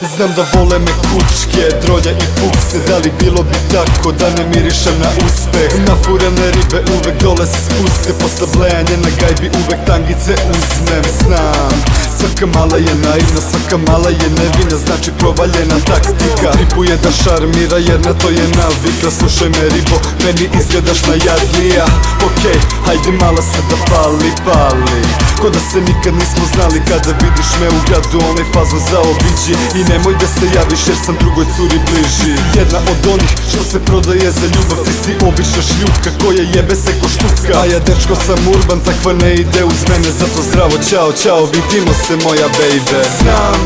Znam da vole me kučke, drolja i fukse. Da li bilo bi tako da ne mirišem na uspeh? Nafurene ribe uvek dole se spuste. Posle blejanja na gajbi uvek tangice uzmem. Znam, svaka mala je naivna, svaka mala je nevina. Znači provaljena taktika. Tripuje da šarmira jer na to je navika. Slušaj me ribo, meni izgledaš najjadnija. Okej, hajde mala se da pali. Ko da se nikad nismo znali. Kada vidiš me u gradu onaj fazon zaobiđi. I nemoj da se javiš jer sam drugoj curi bliži. Jedna od onih što se prodaje za ljubav. Ti si obična šljupka koja jebe se ko štuka. A ja dečko sam urban, takva ne ide uz mene. Zato zdravo, čao, čao, vidimo se moja baby. Znam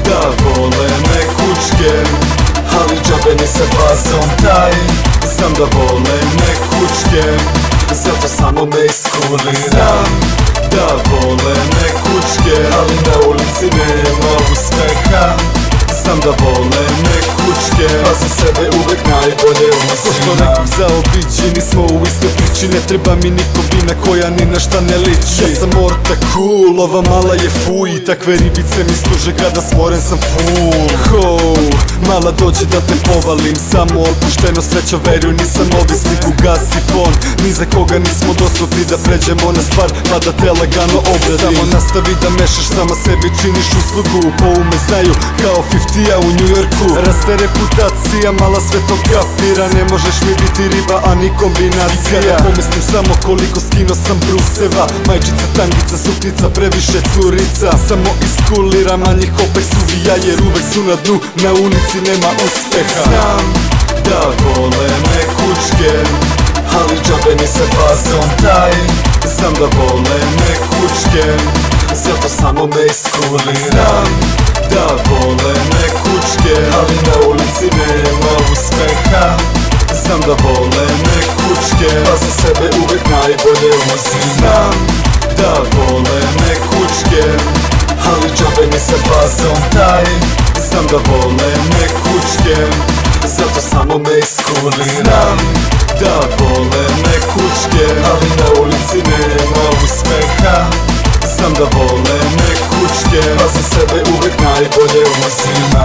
da vole me kučke, ali džabe ni sa fazom taj. Znam da vole me kučke, zato samo me iskuli. Znam da vole me kučke, ali na ulici nema uspeha. Znam da vole me kučke, a za sebe uvek najbolje uzimam. Ko što nekog zaobiđi, nismo u istoj priči. Ne treba mi nikobina koja ni na šta ne liči. Ja sam orta cool, ova mala je fuj. Takve ribice mi služe kada smoren sam full. Ho, mala dođe da te povalim. Samo opušteno sreća, veruj nisam ovisnik. Ugasi fon, ni za koga nismo dostupni. Da pređemo na stvar, pa da te lagano obradim. Samo nastavi da mešaš, sama sebi činiš uslugu. Po ume znaju kao 50-a u New Yorku. Raste reputacija, mala sve to kapira. Ne možeš mi biti riba, a ni kombinacija. Kada pomislim samo koliko skino sam bruseva. Majčica, tangica, suknica, previše curica. Samo iskuliram, a njih opet suvija. Jer uvek su na dnu, na ulici nema uspeha. Znam da vole me kučke, ali džabe ni sa fazom taj. Znam da vole me kučke, zato samo me iskuliram. Da vole me kučke, ali na ulici nema uspeha. Znam da vole me kučke, a za sebe uvek najbolje uzimam. Znam da vole me kučke, ali džabe ni sa fazom taj. Znam da vole me kučke, zato samo me iskuliram. Znam da vole me kučke, ali na ulici nema uspeha. Znam da vole me kučke, a za sebe uvek najbolje uzimam.